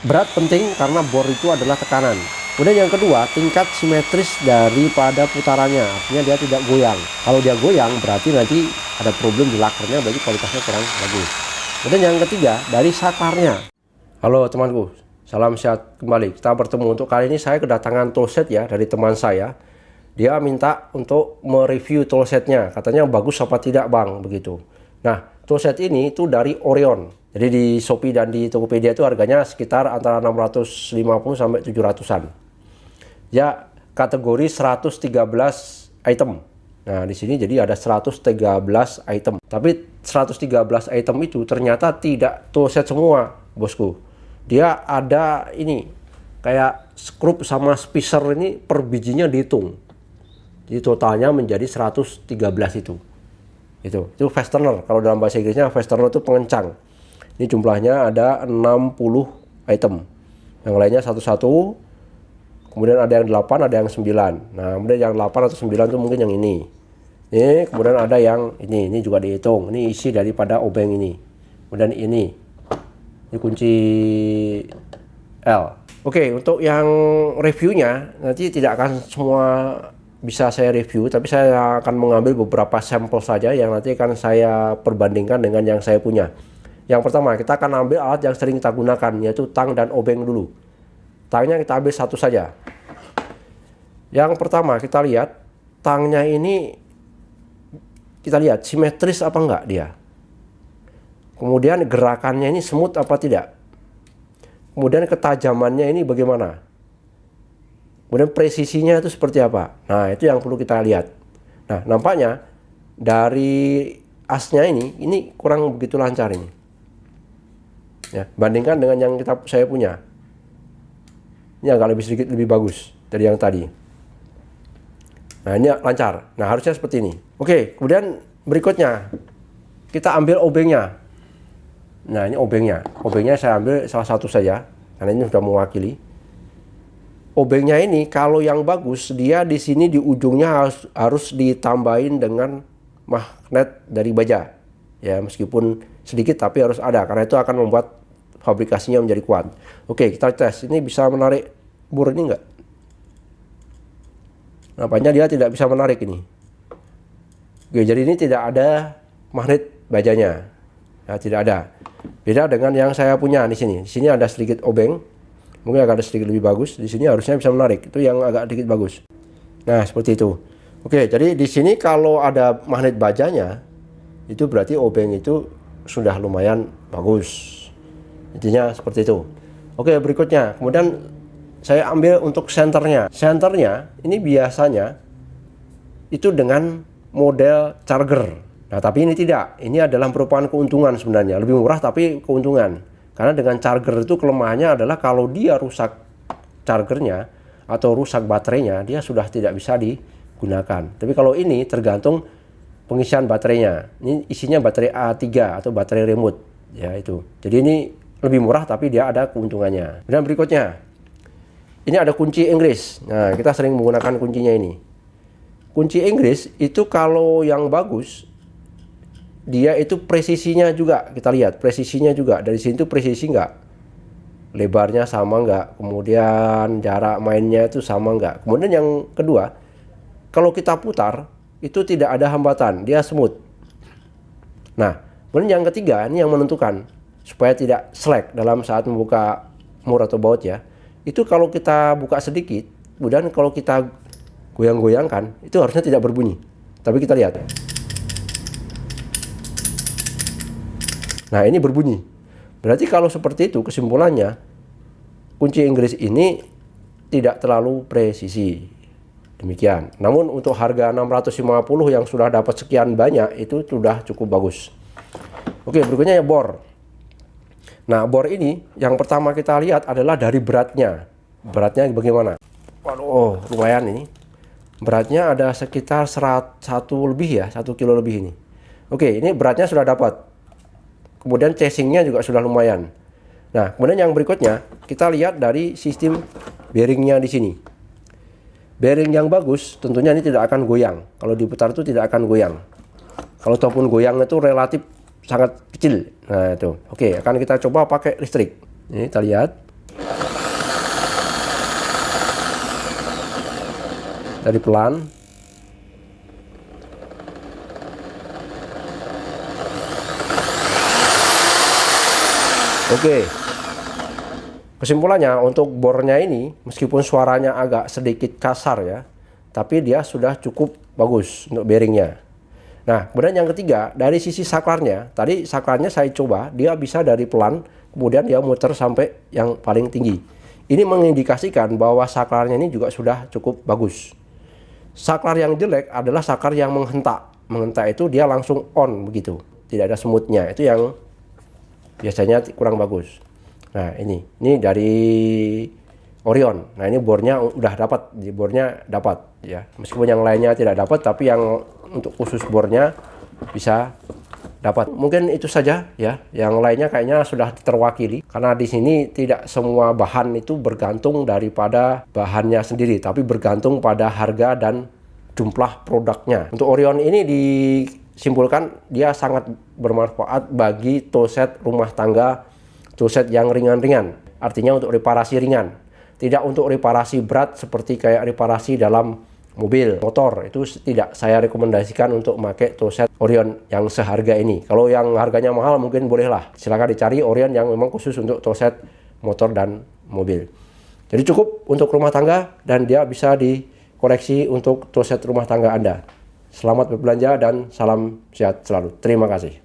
Berat penting karena bor itu adalah tekanan. Kemudian yang kedua, tingkat simetris daripada putarannya, artinya dia tidak goyang. Kalau dia goyang berarti nanti ada problem di lakernya, berarti kualitasnya kurang bagus. Kemudian yang ketiga, dari sakarnya. Halo temanku, salam sehat kembali. Kita bertemu. Untuk kali ini saya kedatangan toolset ya dari teman saya. Dia minta untuk mereview toolsetnya, katanya bagus apa tidak bang, begitu. Nah, toolset ini itu dari Orion. Jadi di Shopee dan di Tokopedia itu harganya sekitar antara 650 sampai 700-an. Ya, kategori 113 item. Nah, di sini jadi ada 113 item. Tapi 113 item itu ternyata tidak toolset semua, bosku. Dia ada ini kayak skrup sama spacer ini per bijinya dihitung. Jadi totalnya menjadi 113 itu. Itu fastener. Kalau dalam bahasa Inggrisnya fastener itu pengencang. Ini jumlahnya ada 60 item. Yang lainnya satu-satu. Kemudian ada yang 8, ada yang 9. Nah, kemudian yang 8 atau 9 itu mungkin yang ini. Ini kemudian ada yang ini juga dihitung. Ini isi daripada obeng ini. Kemudian ini kunci L. Oke, untuk yang reviewnya nanti tidak akan semua bisa saya review, tapi saya akan mengambil beberapa sampel saja yang nanti akan saya perbandingkan dengan yang saya punya. Yang pertama, kita akan ambil alat yang sering kita gunakan, yaitu tang dan obeng dulu. Tangnya kita ambil satu saja. Yang pertama, kita lihat tangnya ini, kita lihat simetris apa enggak dia. Kemudian gerakannya ini smooth apa tidak. Kemudian ketajamannya ini bagaimana. Kemudian presisinya itu seperti apa. Nah, itu yang perlu kita lihat. Nah, nampaknya dari asnya ini kurang begitu lancar ini. Ya, bandingkan dengan yang saya punya. Ini agak sedikit lebih bagus dari yang tadi. Nah, ini lancar. Nah, harusnya seperti ini. Oke, kemudian berikutnya kita ambil obengnya. Nah, ini obengnya. Obengnya saya ambil salah satu saja karena ini sudah mewakili. Obengnya ini kalau yang bagus, dia di sini di ujungnya harus ditambahin dengan magnet dari baja. Ya, meskipun sedikit tapi harus ada karena itu akan membuat fabrikasinya menjadi kuat. Oke, kita tes. Ini bisa menarik bor ini enggak? Nampaknya dia tidak bisa menarik ini. Oke, jadi ini tidak ada magnet bajanya. Ya, tidak ada. Beda dengan yang saya punya di sini. Di sini ada sedikit obeng. Mungkin agak ada sedikit lebih bagus. Di sini harusnya bisa menarik. Itu yang agak sedikit bagus. Nah, seperti itu. Oke, jadi di sini kalau ada magnet bajanya, itu berarti obeng itu sudah lumayan bagus. Intinya seperti itu. Oke, berikutnya. Kemudian saya ambil untuk senternya. Senternya ini biasanya itu dengan model charger. Nah, tapi ini tidak. Ini adalah merupakan keuntungan sebenarnya. Lebih murah tapi keuntungan. Karena dengan charger itu kelemahannya adalah kalau dia rusak chargernya atau rusak baterainya, dia sudah tidak bisa digunakan. Tapi kalau ini tergantung pengisian baterainya. Ini isinya baterai A3 atau baterai remote. Ya, itu. Jadi ini lebih murah tapi dia ada keuntungannya. Dan berikutnya, ini ada kunci Inggris. Nah, kita sering menggunakan kuncinya ini. Kunci Inggris itu kalau yang bagus, dia itu presisinya juga, kita lihat presisinya juga. Dari sini tuh presisi enggak, lebarnya sama enggak, kemudian jarak mainnya itu sama enggak. Kemudian yang kedua, kalau kita putar itu tidak ada hambatan, dia smooth. Nah, kemudian yang ketiga, ini yang menentukan supaya tidak slack dalam saat membuka mur atau baut ya. Itu kalau kita buka sedikit, kemudian kalau kita goyang-goyangkan, itu harusnya tidak berbunyi. Tapi kita lihat. Nah, ini berbunyi. Berarti kalau seperti itu kesimpulannya, kunci Inggris ini tidak terlalu presisi. Demikian. Namun untuk harga 650 yang sudah dapat sekian banyak itu sudah cukup bagus. Oke, berikutnya ya bor. Nah, bor ini yang pertama kita lihat adalah dari beratnya. Beratnya bagaimana? Waduh, lumayan ini. Beratnya ada sekitar 1 lebih ya, 1 kilo lebih ini. Oke, ini beratnya sudah dapat. Kemudian casingnya juga sudah lumayan. Nah, kemudian yang berikutnya kita lihat dari sistem bearingnya di sini. Bearing yang bagus tentunya ini tidak akan goyang. Kalau diputar itu tidak akan goyang. Kalau ataupun goyang itu relatif sangat kecil. Nah, itu. Oke, akan kita coba pakai listrik. Ini kita lihat. dari pelan. Oke. Kesimpulannya untuk bornya ini meskipun suaranya agak sedikit kasar ya, tapi dia sudah cukup bagus untuk bearingnya. Nah, kemudian yang ketiga, dari sisi saklarnya, tadi saklarnya saya coba, dia bisa dari pelan, kemudian dia muter sampai yang paling tinggi. Ini mengindikasikan bahwa saklarnya ini juga sudah cukup bagus. Saklar yang jelek adalah saklar yang menghentak. Menghentak itu dia langsung on begitu, tidak ada semutnya. Itu yang biasanya kurang bagus. Nah, ini dari Orion. Nah, ini bornya udah dapat, bornya dapat ya. Meskipun yang lainnya tidak dapat, tapi yang untuk khusus bornya bisa dapat. Mungkin itu saja ya. Yang lainnya kayaknya sudah terwakili karena di sini tidak semua bahan itu bergantung daripada bahannya sendiri, tapi bergantung pada harga dan jumlah produknya. Untuk Orion ini disimpulkan dia sangat bermanfaat bagi toolset rumah tangga, toolset yang ringan-ringan, artinya untuk reparasi ringan, tidak untuk reparasi berat seperti kayak reparasi dalam mobil, motor. Itu tidak saya rekomendasikan untuk memakai toolset Orion yang seharga ini. Kalau yang harganya mahal mungkin bolehlah, silakan dicari Orion yang memang khusus untuk toolset motor dan mobil. Jadi cukup untuk rumah tangga dan dia bisa dikoreksi untuk toolset rumah tangga Anda. Selamat berbelanja dan salam sehat selalu. Terima kasih.